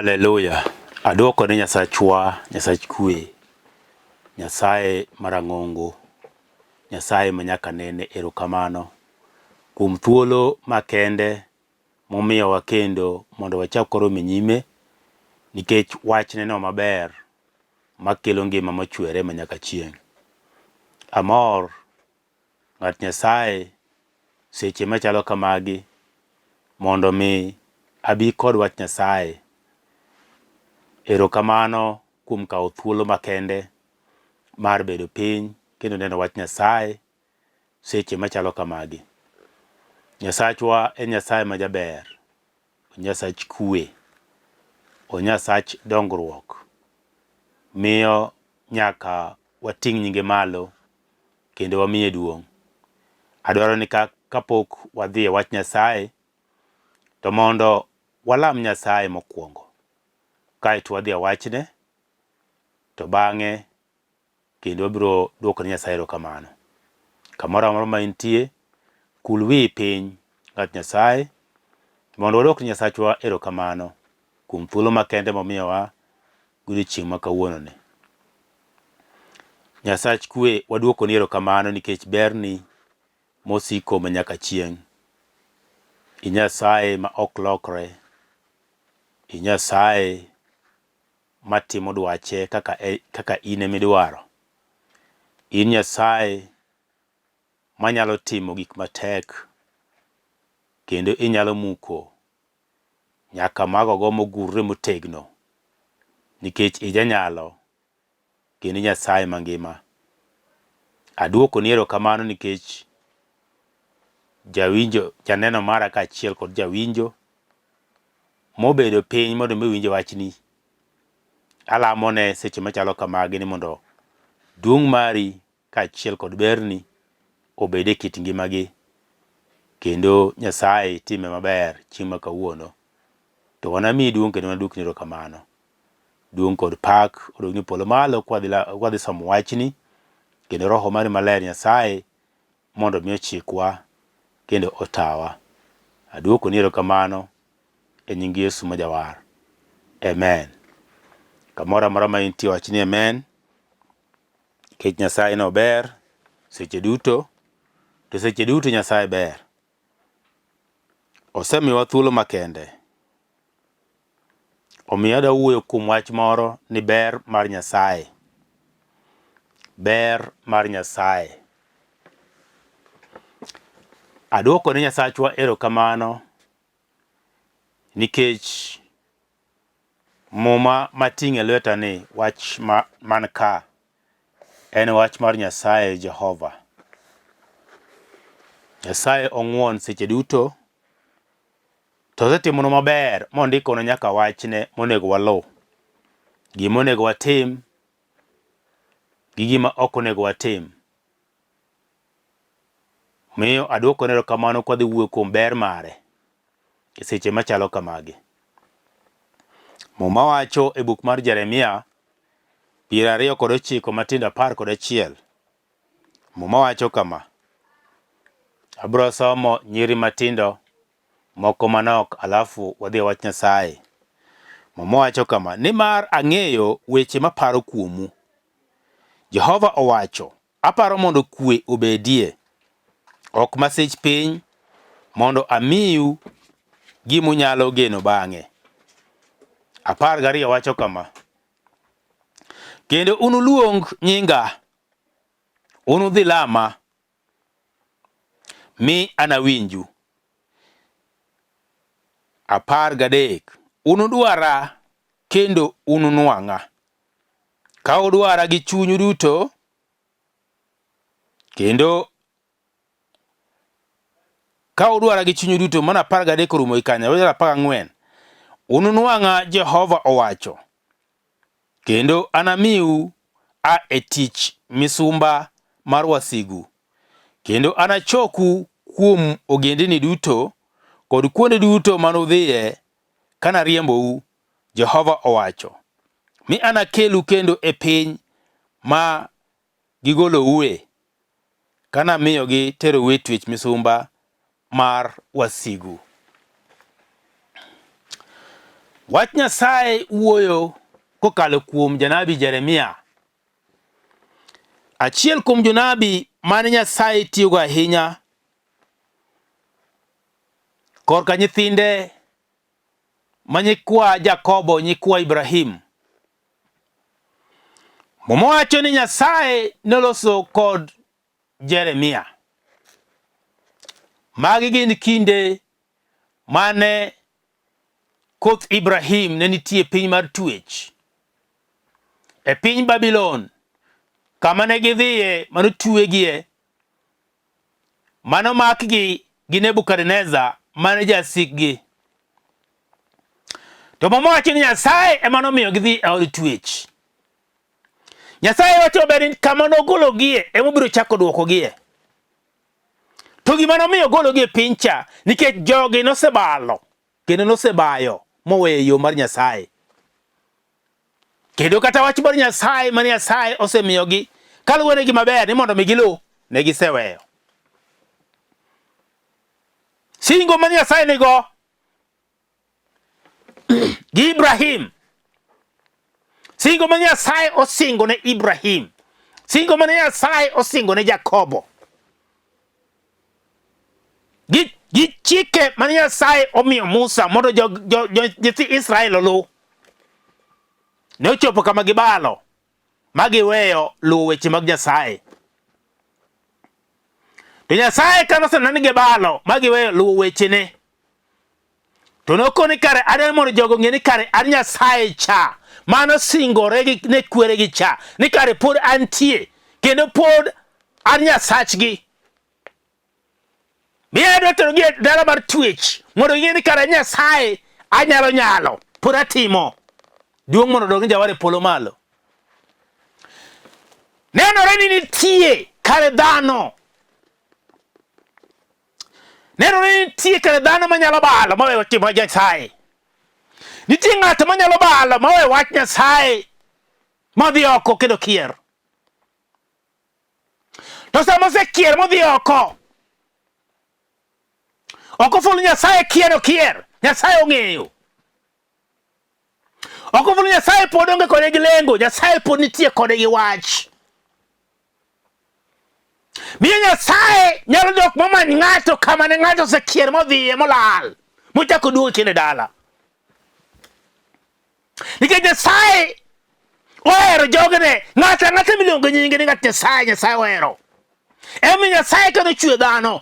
Hallelujah. Adwoko ni Nyasachwa, Nyasach kwe, Nyasaye marang'ongo, Nyasaye manyaka nene erokamano kuom thuolo makende momiyowa kendo mondo wachak koro nyime nikech wachne no maber makelo ngima mochwere manyaka chieng'. Amor ng'at Nyasaye seche machalo kamagi mondo mi abi kod wach Nyasaye. Erokamano kuom kawo thuolo makende mar bedo piny kendo neno wach Nyasaye seche machalo kamagi. Nyasachwa en Nyasaye majaber, Nyasach kwe, Nyasach dongruok, miyo nyaka wating' nyinge malo kendo wamiye duong'. Adwaro ni kapok wadhi e wach Nyasaye to mondo walam Nyasaye mokwongo, kaeto wadhi e wachne to bang'e kendo wabiro dwoko ne Nyasaye erokamano. Kamoro amora ma intie, kul wiyi piny ng'at Nyasaye mondo wadwok ne Nyasachwa erokamano kuom thuolo makende momiyowa godiochieng' ma kawuononi. Nyasach kwe, wadwoko ni erokamano nikech berni mosiko manyaka chieng'. I Nyasaye ma ok lokre, I Nyasaye matimo dwache kaka in emidwaro. In Nyasaye manyalo timo gik matek kendo inyalo muko nyaka magogo mogurre motegno nikech ijanyalo kendo Nyasaye mangima. Adwoko ni erokamano nikech jawinjo, janeno mara kaachiel kod jawinjo mobedo piny mondo mi winjo wachni. Alamone seche machalo kamagi ni mondo duong' mari kaachiel kod berni obed e kit ngimagi kendo Nyasaye time maber chieng' ma kawuono. To wanamiyi duong' kendo wanadwokni erokamano. Duong' kod pak odogni polo malo kwadhi somo wachni kendo Roho mari maler Nyasaye mondo mi ochikwa kendo otawa. Adwoko ni erokamano e nying Yesu majawar. Amen. Kamoro amora ma intie wachni amen. Nikech Nyasaye no ber seche duto, to seche duto Nyasaye ber. Osemiwa thuolo makende. Omiyo adwa wuoyo kuom wach moro ni ber mar Nyasaye. Ber mar Nyasaye. Adwoko ni Nyasachwa erokamano nikech muma mating' e lweta ni wach man ka en wach mar Nyasaye Jehova. Nyasaye ong'won seche duto to osetimonwa maber mondikonwa nyaka wachne monego waluw. Gima onego watim gi gima ok onego watim. Miyo adwoko ni erokamano kwadhi wuoyo kuom ber mare e seche machalo kamagi. Muma wacho e buk mar Jeremia 29 matindo 11. Muma wacho kama. Abiro somo nyiri matindo moko manok alafu wadhi e wach Nyasaye. Muma wacho kama. Nimar ang'eyo weche maparo kuomu, Jehova owacho, aparo mondo kwe obedie, ok masich piny, mondo amiyu gimunyalo geno bang'e. 12 wacho kama. Kendo unuluong nyinga, unudhi lama, mi anawinju. 13 Unudwara kendo ununwang'a, ka udwara gi chunyu duto, kendo ka udwara gi chunyu duto. Mana 13 orumo ikanya. 14 Ununwang'a, Jehova owacho, kendo anamiu e tich misumba mar wasigu, kendo anachoku kuom ogendini duto kod kuonde duto manudhiye kanariembou, Jehova owacho, mi anakelu kendo e piny ma gigoloue, kanamiyogi terou e twech misumba mar wasigu. Wach Nyasaye wuoyo kokalo kuom janabi Jeremia. Achiel kuom jonabi mane Nyasaye tiyogo ahinya korka nyithinde ma nyikwa Jakobo, nyikwa Ibrahim. Mowacho ni Nyasaye noloso kod Jeremia. Magi gin kinde mane koth Ibrahim ne nitie piny mar twech. E piny Babylon, kama ne gidhiye manotuegie, manomakgi gi Nebukadneza mane jasikgi. To mowacho ni Nyasaye emanomiyo gidhi e od twech. Nyasaye wacho berin kama nogologie emobiro chako duokogie. To gima nomiyo gologie piny cha, nikech jogi nosebalo kendo nosebayo moweyo mar Nyasaye. Kendo kata wach mar Nyasaye mane Nyasaye osemiyogi kaluwore gi maber ni mondo migilu, ne giseweyo. Singo mane Nyasaye nigo gi Ibrahim, singo mane Nyasaye osingo ne Ibrahim, singo mane Nyasaye osingo ne Jakobo, gi chike mane Nyasaye omiyo Musa mondo nyithi Israel olu, ne ochopo kama gibalo magiweyo luwo weche mag Nyasaye. To Nyasaye kanoseneno ni gibalo magiweyo luwo wechene, to nokoni kare adwaro mondo jogo ng'e ni kare an Nyasaye cha mano singore ne kweregi cha ni kare pod antie kendo pod an Nyasachgi. Miya adwaro terogi e dala mar twech mondo ng'e ni kare Nyasaye anyalo pod atimo. Duong' mondo dog jawar polo malo. Nenore ni nitie kare dhano. Nenore ni nitie kare dhano manyalo balo maweyo timo Nyasaye. Nitie ng'ato manyalo balo maweyo wach Nyasaye modhi oko kendo kier. To sama osekier modhi oko, ok oful Nyasaye kier. Nyasaye ong'eyo. Ok oful Nyasaye pod onge kode gi lengo. Nyasaye pod nitie kode gi wach. Miyo Nyasaye nyalo dok momany ng'ato kama ne ng'ato osekier modhiye molal mochako duogo kende dala. Nikech Nyasaye ohero jogne, ng'ata miluongo nyinge ni ng'at Nyasaye ohero. Emi Nyasaye ka nochwe dhano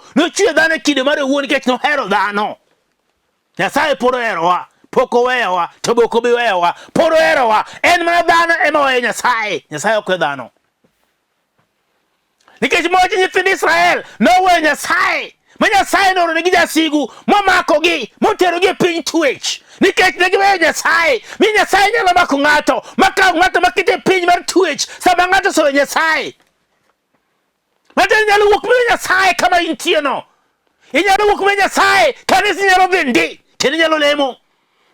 e kinde mar owuon nikech nohero dhano. Nyasaye pod oherowa, pok oweyowa, to bok obi weyowa, pod oherowa. En mana dhano ema oweyo Nyasaye. Nyasaye ok oweyo dhano. Nikech mochi nyithind Israel noweyo Nyasaye, ma Nyasaye nooro negi jasigu momakogi moterogi e piny twech. Nikech ne giweyo Nyasaye. Mi Nyasaye nyalo mako ng'ato, makawo ng'ato makete e piny mar twech sama ng'ato oseweyo Nyasaye. Mata inyalo wuok miyo Nyasaye kama intie no. Inyalo wuok miyo Nyasaye kanisa inyalo dhi ndi kendo inyalo lemo.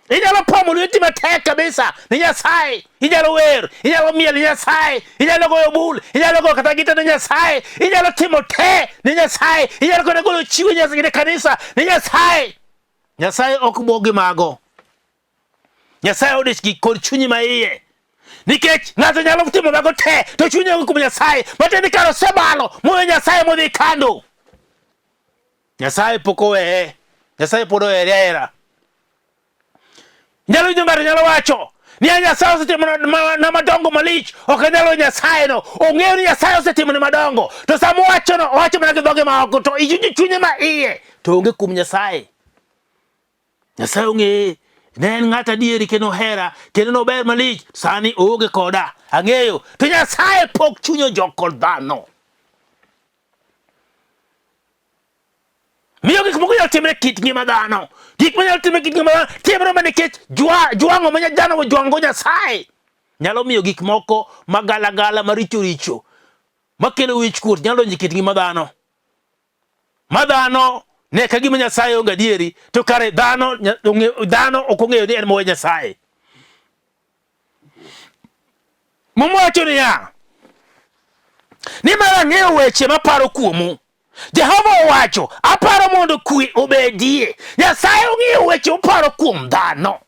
Inyalo pomo lweti matek kabisa ni Nyasaye. Inyalo wer, inyalo miel ni Nyasaye, inyalo goyo bul, inyalo goyo kata gita ni Nyasaye, inyalo timo te ni Nyasaye, inyalo kone golo chiwo ni kanisa ni Nyasaye. Nyasaye ok buogi mago. Nyasaye odich gi kod chunyi maiye. Nikech ng'ato nyalo timo mago te to chunye onge kuom Nyasaye, matiende karo osebalo moweyo Nyasaye modhi kando. Nyasaye pok oweye. Nyasaye pod ohere ahera. Nyalo winjo ng'ato nyalo wacho ni Nyasaye osetimo na madongo malich, ok anyalo Nyasaye no. Ong'eyo ni Nyasaye osetimo ni madongo, to sama owacho no, owacho mana gi dhoge maoko, to chunye ma iye to onge kuom Nyasaye. Nyasaye ong'eye, ne en ng'at adieri kendo hera kendo nober malich, sani oonge koda, ang'eyo. To Nyasaye pok chunye jok kod dhano. Miyo gik moko nyalo timre kit ngima dhano. Gik manyalo timre kit ngima dhano timre mana nikech jwang'o ma dhano jwang'o Nyasaye. Nyalo miyo gik moko magalagala maricho makelo wich kuot nyalo donjo kit ngima dhano. Ma dhano ne ka gima Nyasaye onge adieri, to kare dhano ok ong'eyo ni en mowe Nyasaye. Mowacho niya, ni mar ang'eyo weche maparo kuomu. Jehova owacho, aparo mondo kwe obedie. Nyasaye ong'eyo weche oparo kuom dhano.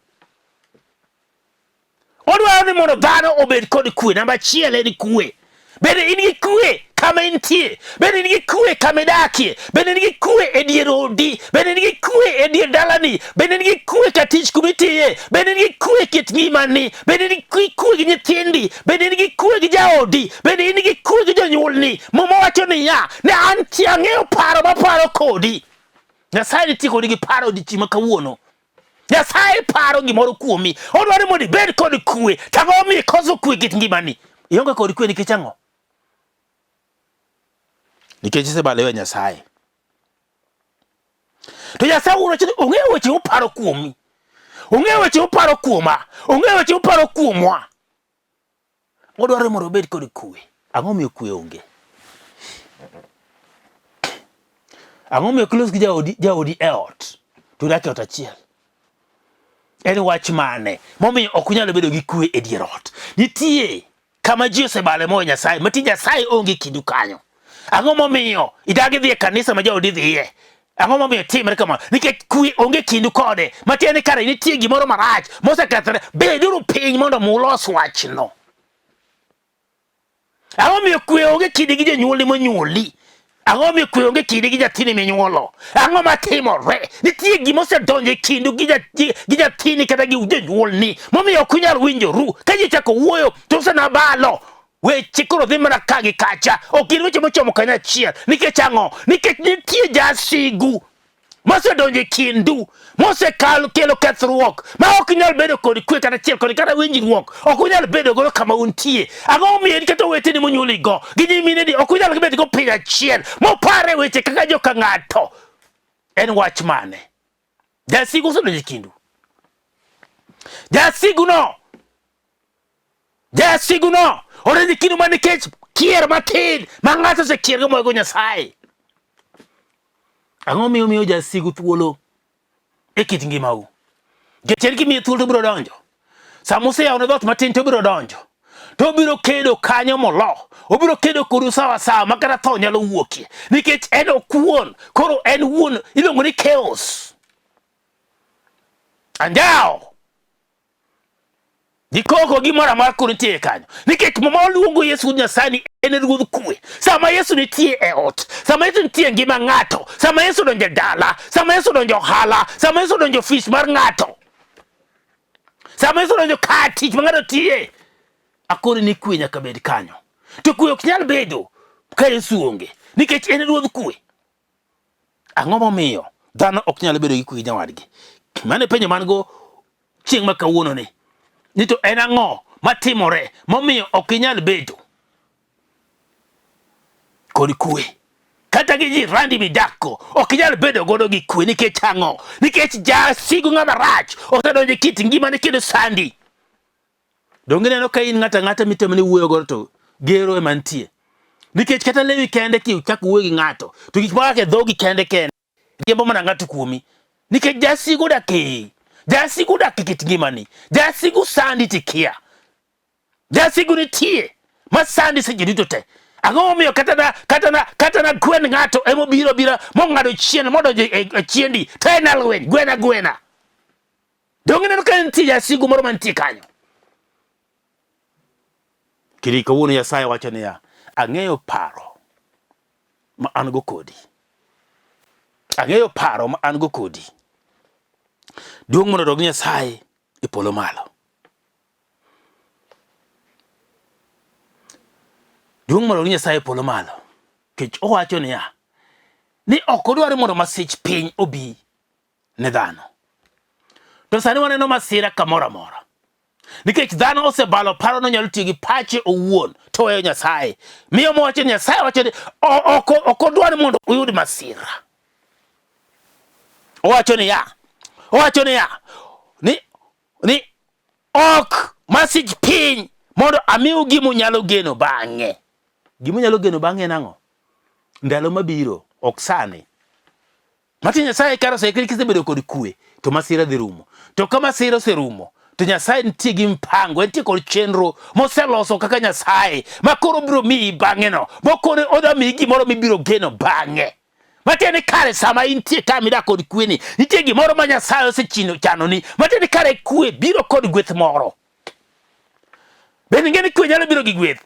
Odwaro ni mondo dhano obed kod kwe. Namba achiel en kwe. Bende in gi kwe kama intie. Bende in gi kwe kama idakie. Bende in gi kwe e dier odi. Bende in gi kwe e dier dalani. Bende in gi kwe ka tich kumitiye. Bende in gi kwe kit ngimani. Bende in gi kwe gi nyithindi. Bende in gi kwe gi jaodi. Bende in gi kwe gi jonyuolni. Muma wacho ni ya, ne antie ang'eyo paro maparo kodi. Nyasaye nitie kodi gi paro odiochieng' ma kawuono. Nyasaye paro gimoro kuomi. Odwaro mondo ibed kod kwe. Tang'o omiyo ikoso kwe kit ngimani. Ionge kod kwe nikech ang'o? Nikech isebalowe Nyasaye. To Nyasaye ong'eyo weche uparo kuomi. Ong'eyo weche uparo kuoma. Ong'eyo weche uparo kuomwa. Odwaro mondo obed kod kwe. Ang'o omiyo kwe onge? Ang'o omiyo kilos gi jaodi e ot to udak e ot achiel? En wach mane momiyo ok unyalo bedo gi kwe e dier ot? Nitie kama ji osebale mo Nyasaye, mati Nyasaye onge kindu kanyo. Ang'o momiyo idagi dhi e kanisa ma jaodi dhiye? Ang'o momiyo timre kama? Nikech kwe onge kindu kode. Matiende kare nitie gimoro marach mosekethore. Beduru piny mondo mulos wachno. Ang'o momiyo kwe onge kidi gi jonyuolni monyuoli? Ang'o momiyo kwe onge kidi gi jathini minyuolo? Ang'o matimore? Nitie gima osedonjo e kindu gi jathini kata gi jonyuolni momiyo ok unyal winjoru. Ka ji chako wuoyo to usenabalo. Weche koro dhi mana ka gi kacha. Ok gin weche mochomo kanyachiel. Nikech ang'o? Nikech nitie jasigu mosedonjo e kindu, mosekalo kelo kethruok ma ok nyal bedo kod kwe kata achiel kod kata winjruok. Ok unyal bedo godo kama untie. Ang'o momiyo in kata weteni monyuoligo gi nyimineni ok unyal bedo go piny achiel mopare weche kaka joka ng'ato? En wach mane? Jasigu osedonjo e kindu. Jasigu no oredhi kindu ma nikech kier matin ma ng'ato osekiergo moego Nyasaye. Ang'o miyo jasigu thuolo e kit ngimau? Nikech gimiyo thuolo to biro donjo. Sama useyawone dhoot matin to biro donjo. To biro kedo kanyo molo. Obiro kedo kodu sawa ma kata tho nyalo wuokie. Nikech en okuon. Koro en wuon iluongo ni chaos. Anjao. Dikoko gimoro amora koro nitie kanyo. Nikech mama oluongo Yesu Nyasaye ni en ruodh kwe. Sama Yesu nitie e ot, sama Yesu nitie e ngima ng'ato, sama Yesu donjo e dala, sama Yesu donjo ohala, sama Yesu donjo ofis mar ng'ato, sama Yesu donjo kar tich ma ng'ato tiye, akoro ni kwe nyaka bed kanyo. To kwe ok nyal bedo ka Yesu onge, nikech en ruodh kwe. Ang'o momiyo dhano ok nyal bedo gi kwe gi nyawadgi? Mane penjo man go chieng' ma kawuono ni. Ni to en ang'o matimore momiyo ok inyal bedo kod kwe? Kata gi jirandi midakgo ok inyal bedo godo gi kwe. Nikech ang'o? Nikech jasigu ng'ama rach osedonjo e kit ngimani kendo sandi. Donge neno ka in ng'ata mitemo ni wuoyo godo to gero ema nitie? Nikech kata lewi kende kichako wuoyo gi ng'ato to gik moko ke dhogi kende riembo mana ng'ato kuomi. Nikech jasigu jasigu dak e kit ngimani. Jasigu sandi tikia. Jasigu nitie ma sandi seche duto te. Ang'o momiyo kata na gwen ng'ato emo biro mong'ado chien modonjo e chiendi to en alweny gwena. Donge neno ka nitie jasigu moro mantie kanyo? Kiri kawuono Nyasaye wacho niya, ang'eyo paro ma an go kodi. Ang'eyo paro ma an go kodi. Duong' mondo dog Nyasaye e polo malo. Duong' mondo dog Nyasaye e polo malo. Kech owacho niya, ni ok odwaro mondo masich piny obi ne dhano. To sani waneno masira kamoro amora. Nikech dhano osebalo paro no nyalo tiyo gi pache owuon to weyo Nyasaye. Miyo mowacho Nyasaye wacho ni ok odwaro mondo uyud masira. Owacho niya, ni ok masich piny mondo amiu gimu nyalo geno bang'e. Gimu nyalo geno bang'e nang'o? Ndalo mabiro, ok sani. Mati Nyasaye karo sekri kisebedo kod kwe to masira dhi rumo. To ka masira oserumo to Nyasaye nitie gi mpango, nitie kod chenro moseloso kaka Nyasaye ma koro biro miyi bang'e no. Mokone odwa miyi gimoro mibiro geno bang'e. Matiende kare sama intie ka midak kod kwe ni, nitie gimoro ma Nyasaye osechano ni. Matiende kare kwe biro kod gweth moro. Ben ngene kwe nyalo biro gi gweth.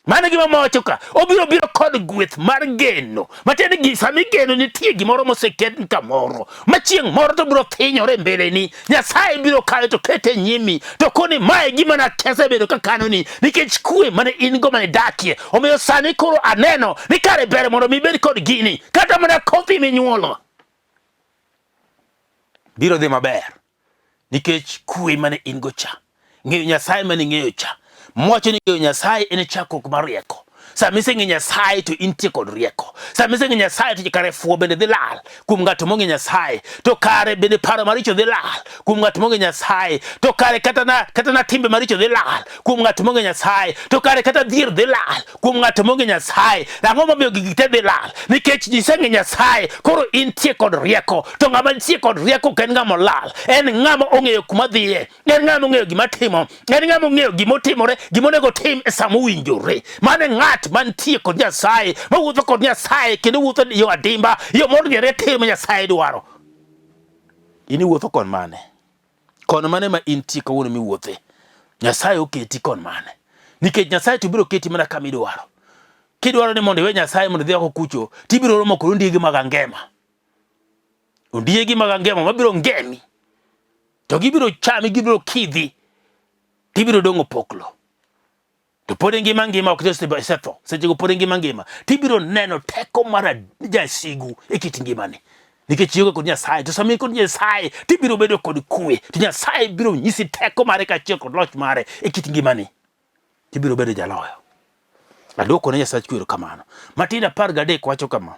Mane gima mawacho ka, obiro kod gweth mar geno. Matende gi sami geno nitie gimoro moseket kamoro. Machieng' moro to biro thinyore mbele ni. Nyasaye biro kawe to kete nyimi. To koni mae gima na kese bedo ka kanoni. Nikech kwe mane ingo mane dakie. Omiyo sani koro aneno ni kare bere mondo mi bed kod gini. Kata mana kothi minyuolo. Biro dhi maber. Nikech kwe mane ingo cha. Ng'eyo Nyasaye mane ng'eyo cha. Mwacho ni ng'eyo Nyasaye ene chakruok mar rieko. Samise ng'eyo Nyasaye to intie kod rieko. Samise ng'eyo Nyasaye to kare fuo bende dhi lal. Kuom ng'ato mong'eyo Nyasaye to kare bende paro maricho dhi lal. Kuom ng'ato mong'eyo Nyasaye to kare kata na timbe maricho dhi lal. Kuom ng'ato mong'eyo Nyasaye to kare kata dhier dhi lal. Kuom ng'ato mong'eyo Nyasaye ang'o momiyo gigi te dhi lal? Nikech jiseng'eyo Nyasaye koro intie kod rieko. To ng'ama nitie kod rieko ken ng'ama lal. En ng'ama ong'eyo kuma dhiye. En ng'ama ong'eyo gima timo. En ng'ama ong'eyo gima timore, gima onego tim e sama owinjore. Mane ng'at mantie kod Nyasaye, mawuotho kod Nyasaye kendo wuotho yo adimba, yo moriere timo Nyasaye dwaro. Ini wuotho kon mane? Kon mane ma intie kawuono miwuothe? Nyasaye oketi kon mane? Nikech Nyasaye to biro keti mana kama idwaro. Kidwaro ni mondo iwe Nyasaye mondo dhi oko kucho, tibiro romo kod ondiegi mag angema. Ondiegi mag angema mabiro ngemi. To gibiro chami, gibiro kidhi. Tibiro dongo poklo. To pode ngima ok setho. Seche go pode ngima. Tibiro neno teko mara jasigu e kit ngimani. Nikech yoga kod Nyasaye. To sami kod Nyasaye tibiro bedo kod kwe. To Nyasaye biro nyisi teko mare kaachiel kod loch mare e kit ngimani. Tibiro bedo jaloyo. Adwoko ne Nyasaye kwero kamano. Matin 13 wacho kama.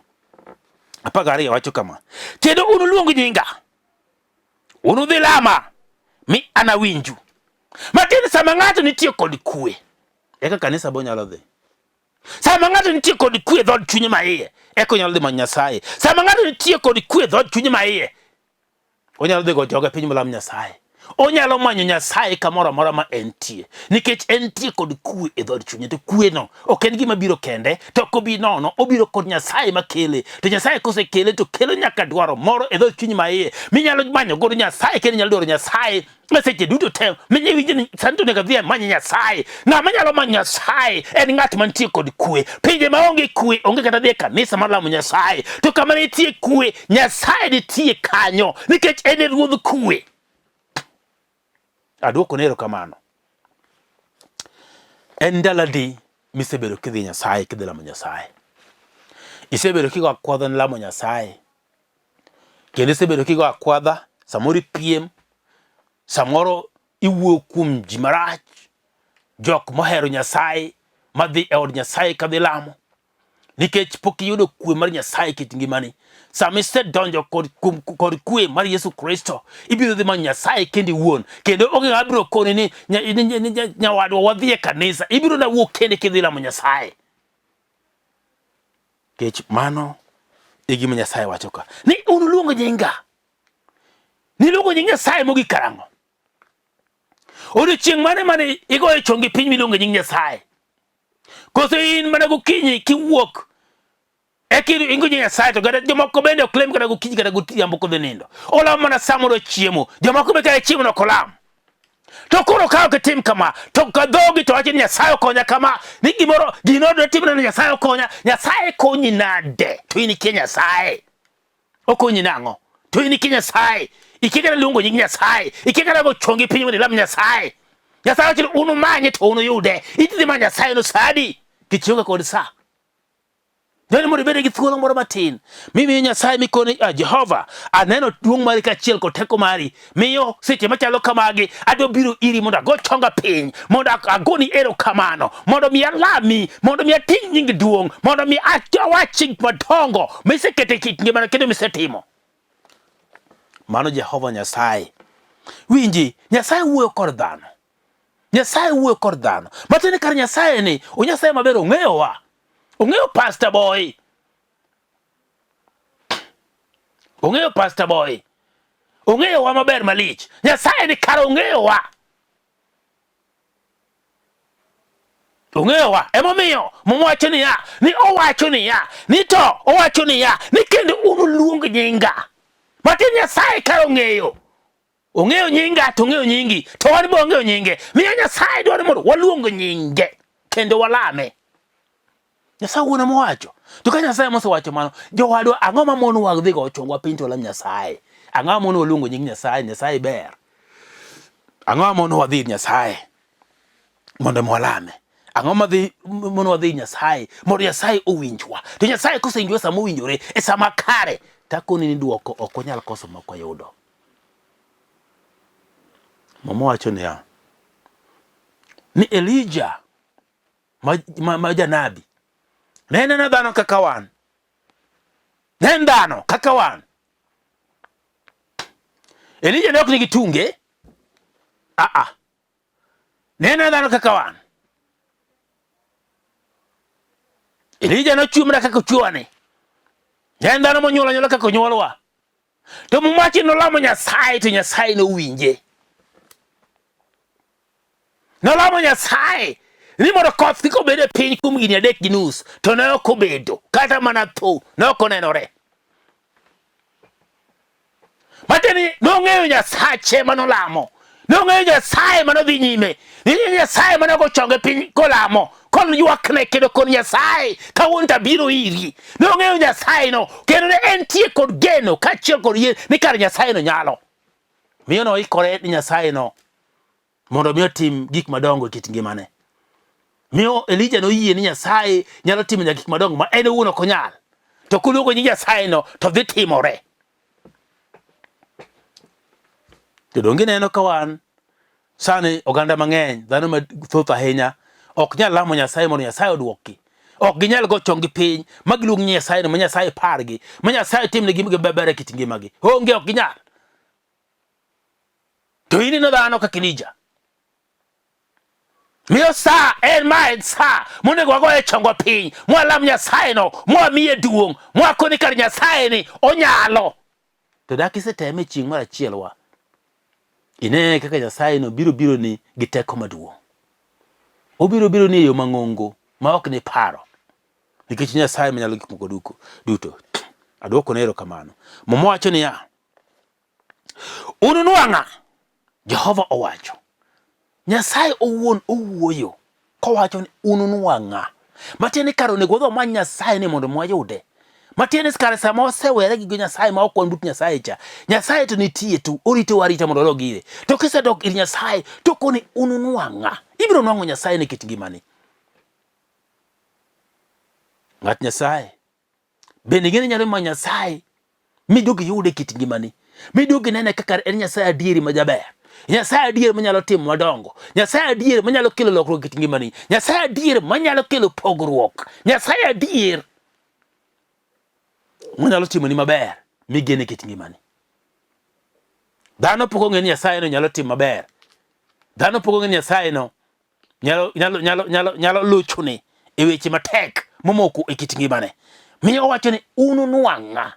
12 wacho kama. Kendo unuluongo nyinga. Unudhi lama mi anawinju. Matin sama ng'ato nitie kod kwe. Eka kanisa bo nyalo dhi. Sama ng'ato nitie kod kwe dhod chunye maiye, eka nyalo dhi manyo Nyasaye. Sama ng'ato nitie kod kwe dhod chunye maiye, onyalo dhi go joga piny molam Nyasaye. Onyalo manyo Nyasaye kamoro amora ma entie. Nikech entie kod kwe e dhod chunye. To kwe no ok en gima biro kende, to kobi nono, obiro kod Nyasaye makele. To Nyasaye kosekele to kelo nyaka dwaro moro e dhod chunye maiye. Minyalo manyo godo Nyasaye kendo nyalo dwaro Nyasaye. Seche duto te menye winjini santo nega dhia manyo Nyasaye. Ng'ama nyalo manyo Nyasaye en ng'at mantie kod kwe. Pinje maonge kwe onge kata dhi e kanisa mar lamo Nyasaye. To kama nitie kwe, Nyasaye nitie kanyo. Nikech en ruodh kwe. Adwoko nero kamano. En ndaladi misebedo kidhi Nyasaye, kidhi lamo Nyasaye. Isebedo kigo akwadha lamo Nyasaye. Kendo isebedo kigo akwadha samoro piem. Samoro iwuo kuom ji marach. Jok mohero Nyasaye madhi e od Nyasaye kadhi lamo. Nikech pok iyudo kwe mar Nyasaye kit ngimani. Sama isedonjo kod kwe mar Yesu Kristo, ibiro dhi manyo Nyasaye kendi wuon. Kendo onge ng'ama biro koni ni nyawadwa wadhi e kanisa. Ibiro na wuok kende kidhi lamo Nyasaye. Kech mano e gima Nyasaye wacho ka. Ni unuluongo nyinga. Niluongo nying Nyasaye mogik karang'o? Odiochieng' mane igoyo chongi piny miluongo nying Nyasaye? Koso in mana gokinyi kiwuok ingo nying Nyasaye to kata jomoko bende ok lem kata gokinyi kata godhiambo kodhi nindo. Olamo mana samoro chiemo. Jomoko be kata chiemo no ok olam. To koro ka ok tim kama, to kadhogi to wacho ni Nyasaye okonya kama, ni gimoro gino do timna ni Nyasaye okonya. Nyasaye konyi nade? To in ikia Nyasaye. Okonyi nang'o? To in ikia Nyasaye. Ikikana luongo nying Nyasaye. Ikikana go chongi piny mondo ilam Nyasaye. Nyasaye wacho ni unumanye to unuyude. Idhi manyo Nyasaye no sadi. Kichionga kod sa. Joni mondo ibede gi thuolo moro matin. Mimiyo Nyasaye mikone Jehova. Aneno duong' mari kaachiel kod teko mari. Miyo seche machalo kamagi adwa biro iri mondo ago chonga piny. Mondo agoni erokamano. Mondo mi alami. Mondo mi ating' nying duong'. Mondo mi awachi madongo. Misekete kit ngimana kendo misetimo. Mano Jehova Nyasaye. Winji, Nyasaye wuoyo kod dhano. Nyasaye wuoyo kod dhano. Matene kar Nyasaye ni, o Nyasaye maber ong'eyowa. Ong'eyo Pastor Boyi. Ong'eyo Pastor Boyi. Ong'eyowa maber malich. Nyasaye ni kar ong'eyowa. Ong'eyowa. Emomiyo mowacho niya, ni owacho niya, ni to owacho niya, ni kendo unuluong nyinga. Matin Nyasaye kar ong'eyo. ong'eyo nyinga to ong'eyo nyingi to wan be ong'eyo nyinge. Miyo Nyasaye dwaro mondo waluong nyinge kendo walame. Nyasaye wuona mowacho. To ka Nyasaye mosewacho mano, jowadwa ang'o ma mono wag dhi go chongwa piny to lam Nyasaye. Ang'o mono waluongo nying Nyasaye, Nyasaye ber. Ang'o mono wadhi Nyasaye mondo mwalame. Ang'o mono wadhi Nyasaye mondo Nyasaye owinjwa. To Nyasaye kosewinjwa sama owinjore e sama kare, takoni ni duoko ok onyal koso moko yudo. Mama wacho ni Elijah ma janabi nene dhano kaka wan. Nen dhano kaka wan. Elijah ne ok nigi tunge. Nene dhano kaka wan. Elijah no chumra kaka chuane. Nen dhano monyuolo kaka nyuolwa. To mumachi no lamo Nyasaye to Nyasaye no winje. No lamo Nyasaye ni mondo koth kik obed e piny kuom higni 3 gi nus, to ne ok obedo, kata mana tho ne ok onenore. Mateni nong'eyo Nyasache manolamo, nong'eyo Nyasaye manodhi nyime, nong'eyo Nyasaye manogo chonge piny kolamo, kon ywakne kendo kon Nyasaye kawuono tabiro iri. Nong'eyo Nyasaye no kendo ne entie kod geno kaachiel kod yie ni kar Nyasaye no nyalo. Miyo noikore ni Nyasaye no mondo miyo tim gik madongo e kit ngimane. Miyo Elijah no yie ni Nyasaye nyalo timo gik madongo ma en owuon ok onyal. To kuluongo nying Nyasaye no to dhi timore. To donge neno ka wan sani oganda mang'eny, dhano mathoth ahinya ok nyal lamo Nyasaye mondo Nyasaye odwoki. Ok ginyal go chongi piny ma giluong Nyasaye no ma Nyasaye pargi, ma Nyasaye timne gima ber e kit ngimagi. Onge, ok ginyal. To in no dhano kaka Elijah. Miyo sa en sa monego wagoye chongo piny, mwalam Nyasaye no, mwamiye duong', mwakoni kar Nyasaye ni onyalo. To dak iseteme chieng' mar achiel wa, ine kaka Nyasaye no biro ni gi teko maduong'. Obiro ni e yo mang'ongo ma ok ni paro, nikech Nyasaye manyalo gik moko duto. Adwoko ne erokamano. Momo wacho niya, unuluonga, Jehova owacho. Nyasaye owuon owuoyo kowacho ni unuluonga. Matiende kar onego wadhi wamany Nyasaye ni mondo mwayude. Matiende kar sama wasewere gi Nyasaye ma ok wan but Nyasaye cha, Nyasaye to nitie tu, orito warita mondo odog ire. To kisedok ir Nyasaye to koni unuluonga, ibiro nwang'o Nyasaye ne kit ngimani. Ng'at Nyasaye bende gini nyalo manyo Nyasaye miduogi yude kit ngimani, miduogi nene kaka en Nyasaye adieri ma jaber, Nyasaye adier manyalo timo madongo, Nyasaye adier manyalo kelo lokruok kit ngimani, Nyasaye adier manyalo kelo pogruok, Nyasaye adier manyalo timo ni maber migene kit ngimani. Dhano pok ong'e ni Nyasaye no nyalo timo maber. Dhano pok ong'e ni Nyasaye no nyalo luchuni e weche matek momoko e kit ngimane. Miyo wacho ni unuluonga.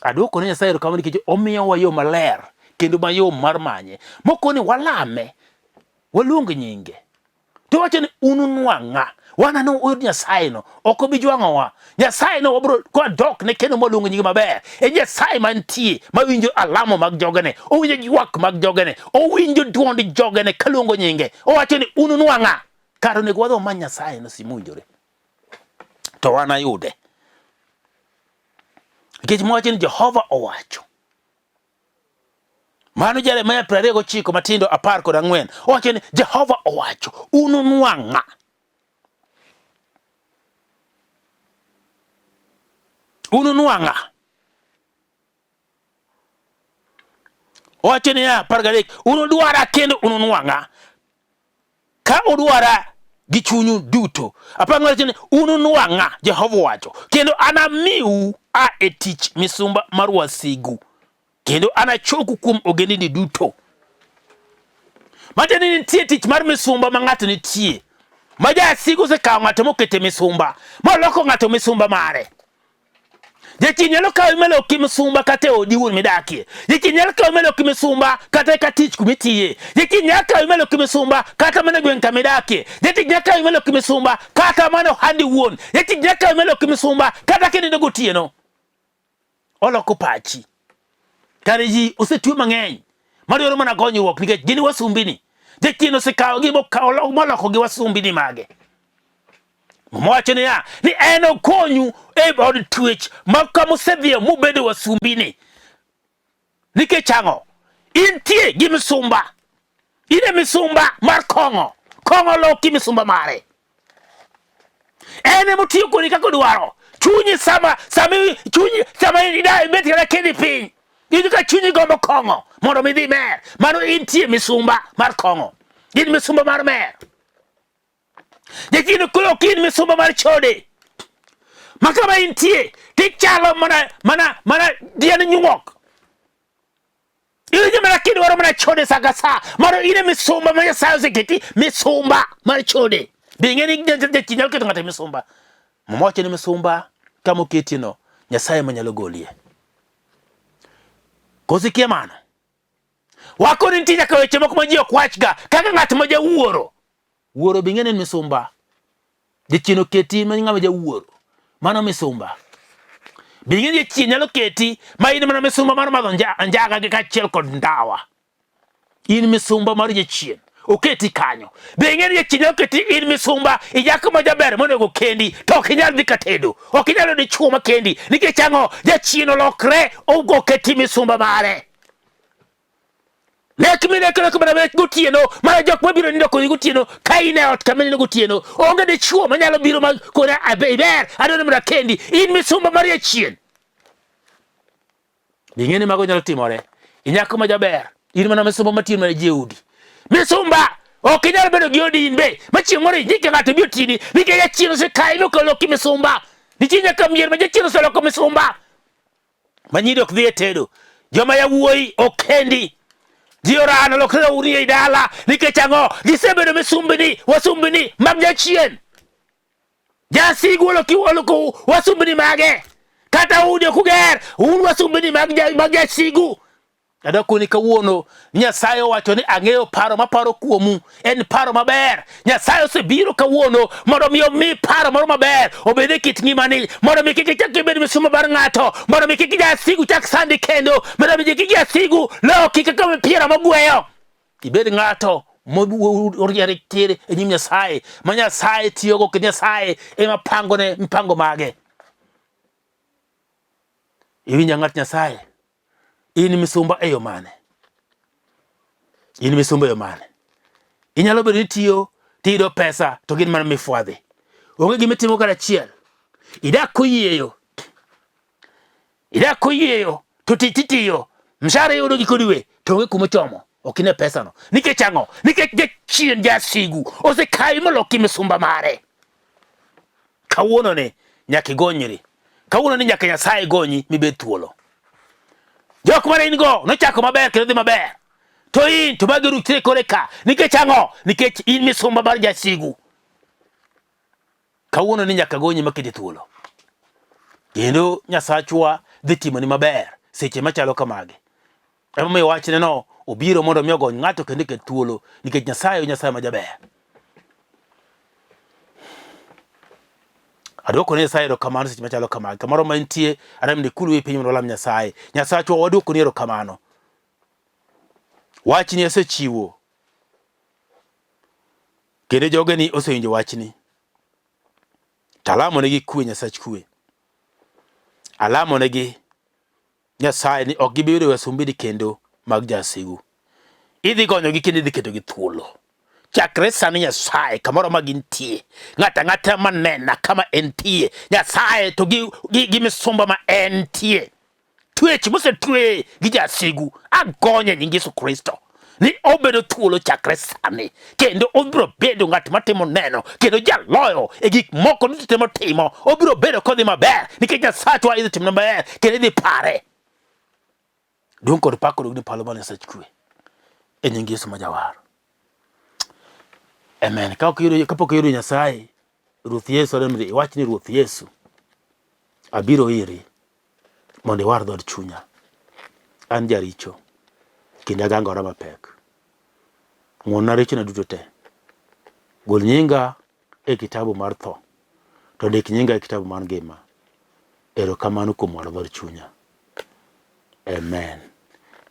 Adwoko ne Nyasaye erokamano nikech omiyo wa yo maler kendo mayom mar manye. Mokoni walame, waluong nyinge. To wacho ni unuluonga. Wana no oyud Nyasaye no ok obi jwang'owa. Nyasaye no wabro kwa dok ne kendo mwaluongo nyinge maber. E Nyasaye mantie mawinjo alamo mag jogene, owinjo ywak mag jogene, owinjo duond jogene kaluongo nyinge. Owacho ni unuluonga. Kar onego wadhi wamany Nyasaye no simunjore, to wan ayude. Nikech mwacho ni Jehova owacho. Mano Jeremia 29 matindo 14. Owacho ni Jehova owacho unuluonga. Unuluonga. Owacho ni ya 13, unudwara kendo unuluonga. Ka udwara gi chunyu duto. Apang'wacho ni unuluonga, Jehova owacho, kendo anamiu e tich misumba mar wasigu, kendo anachoku kuom ogendini duto. Matiende ni nitie tich mar misumba ma ng'ato nitie, ma jasigu osekawo ng'ato mokete misumba, moloko ng'ato misumba mare. Jachien nyalo kawo meloki misumba kata odi wuon midakie. Jachien nyalo kawo meloki misumba kata ka tich kumitiye. Jachien nyalo kawo meloki misumba kata mana gweng' kamidakie. Jachien nyalo kawo meloki misumba kata mana handi wuon. Jachien nyalo kawo meloki misumba kata kinindo gotieno. Oloko pachi. kare ji osetwe mang'eny madwaro mana konyruok nikech gin wasumbini. Jachien osekawogi moloko gi wasumbini mage. Mwacho niya ni en okonyu e od twech ma kamusedhie mubedo wasumbini. Nikech ang'o? Intie gi misumba. Ine misumba mar kong'o. Kong'o loki misumba mare. Ene mutiyo kodi kako dwaro. Chunyi sama idai beti kana kendi piny. Idi ka chunyi gombo kong'o mondo midhi mer. Mano intie misumba mar kong'o. In misumba mar mer. Jachien loki in misumba mar chode. Makama intie tichalo mana dian nyuok. Ili mana kidwaro mana chode sagasa. Mano ine misumba ma Nyasaye oseketi misumba mar chode. Bingeni jachien nyalo keto ng'ato misumba. Mwacho ni misumba kama oketi no Nyasaye manyalo golie. Kosi kia mano. Wako ni ntinya ka weche moko ma ji ok wachga kaka ng'at ma jawuoro. Wuoro bingeni ni misumba. Jachien oketi ma ng'ama jawuoro. Mano misumba. Bingeni jachien nyalo keti ma in mana misumba mar madho anjaga gi kachiel kod ndawa. In misumba mar jachien. Oketi kanyo. Bingeni jachien nyalo keti in misumba ijako ma jaber monego kendi to ok inyal dhi katedo. Ok inyal dhi chuo ma kendi. Nikech ang'o? Jachien olokre oketi misumba mare. Lek mana bet gotieno mana jok mabiro nindo kodi gotieno ka ine ot kama nindo gotieno onge de chuo manyalo biro ma kona ber adone mana kendi in misumba mar jachien. Bingeni mago nyalo timore. Inyako ma jaber in mana misumba matin mana jeudi. Misumba ok inyalo bedo gi odi in be machieng' moro ijike ng'ato biro tini nikech jachien osekayi nokoloki misumba. Nitie nyaka mier ma jachien oseloko misumba. Manyiri ok dhi e tedo. Joma yawuoyi ok kendi. Diorano lokre uri e dala nikech ang'o? Gisebedo wasumbini mag jachien. Jasigu oloko wasumbini mage. Kata ude kuger un wasumbini mag jasigu. Adoko ni kawuono Nyasaye owacho ni ang'eyo paro maparo kuomu. En paro maber. Nyasaye osebiro kawuono mondo mi paro moro maber obed e kit ngimani mondo mi kik ichak ibed misumba mar ng'ato, mondo mi kik jasigu chak sandi kendo, mondo mi kik jasigu loki kaka mpira mogweyo. Ibed ng'ato moriere tere e nyim Nyasaye ma Nyasaye tiyogo ke Nyasaye ema pangone mpango mage. Iwinja ng'at Nyasaye. In misumba e yo mane? In misumba e yo mane? Inyalo bedo ni tiyo tiyudo pesa to gin mana mifwadhi. Onge gima itimo karachiel. Idak koyieyo to titiyo mshahara yudo giko dwe to onge kuma chomo. Ok ine pesa no. Nikech ang'o? Nikech jachien jasigu osekayi moloki misumba mare. Kawuono ne nyaka igonyri. Kawuono ne nyaka Nyasaye gonyi mibed thuolo. Jok mane in go nochako maber kendo dhi maber. To in to magi rutre kore ka. Nikech ang'o? Nikech in misumba mar jasigu. Kawuono ni nyaka gonyi makete thuolo. Kendo Nyasachwa dhi timoni maber seche machalo kamage. Emomiyo wachne no obiro mondo mi ogony ng'ato kendo ket thuolo nikech Nyasaye ma jaber. Adwoko ne Nyasaye erokamano seche machalo kamage. Kamoro ma intie adam ni kulu e piny mondo walam Nyasaye. Nyasachwa wadwoko ni erokamano. Wachni osechiwo. Kendo jogeni osewinjo wachni. Talamo negi kwe Nyasach kwe. Alamo negi Nyasaye ni ok gibedo wasumbini kendo mag jasigu. Idhi gonyogi kendo idhi keto gi thuolo. Chakre sani Nyasaye kamoro ma gintie. Ng'ata manena kama entie. Nyasaye to gi misumba ma entie. Twech mosetwe gi jasigu. Agonye nying Yesu Kristo. Ni obedo thuolo chakre sani. Kendo obiro bedo ng'at matimo neno. Kendo jaloyo e gik moko nitimo timo. Obiro bedo kodhi maber. Nikech Nyasachwa idhi timo maber. Kendo idhi pare. Duong' kod pak kod palo mar Nyasach kwe. E nying Yesu majawar. Amen. Kapok iyudo Nyasaye, Ruoth Yesu ademri, iwach ni Ruoth Yesu, abiro iri, mondo iwar dhod chunya. An jaricho, kendo agangora mapek. Ng'wonna richona duto te. Gol nyinga e kitabu mar tho, to ndik nyinga e kitabu mar ngima. Erokamano kuom war dhod chunya. Amen.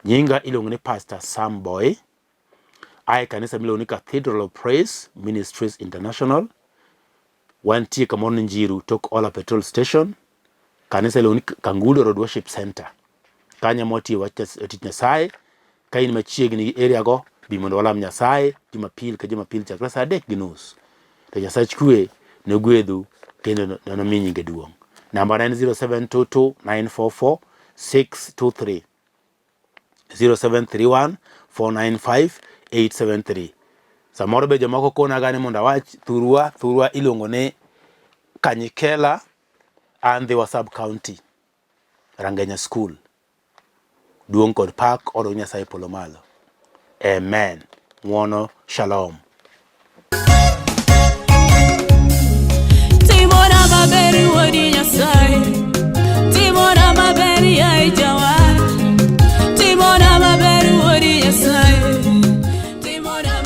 Nyinga iluongo ni Pastor Sam Boyi. Ae kanisa miluongo ni Cathedral of Praise Ministries International. Wantie kamano Njiru tok Ola Petrol Station. Kanisa iluongo ni Kangudo Road Worship Center. Kanya moti wach Nyasaye. Ka in machiegni gi area go, bi mondo walam Nyasaye Jumapil ka Jumapil chakre saa 3:30. To Nyasach kwe ne gwedhu kendo nomi nyinge duong'. Namba en 0722 944 623. 0731 495 873. Samoro be jomoko kona gani mondo awach thurwa iluongo ni Kanyikela and the Wasab County Rangenya School. Duong' kod pak odog Nyasaye polo malo. Amen. Ng'wono, shalom.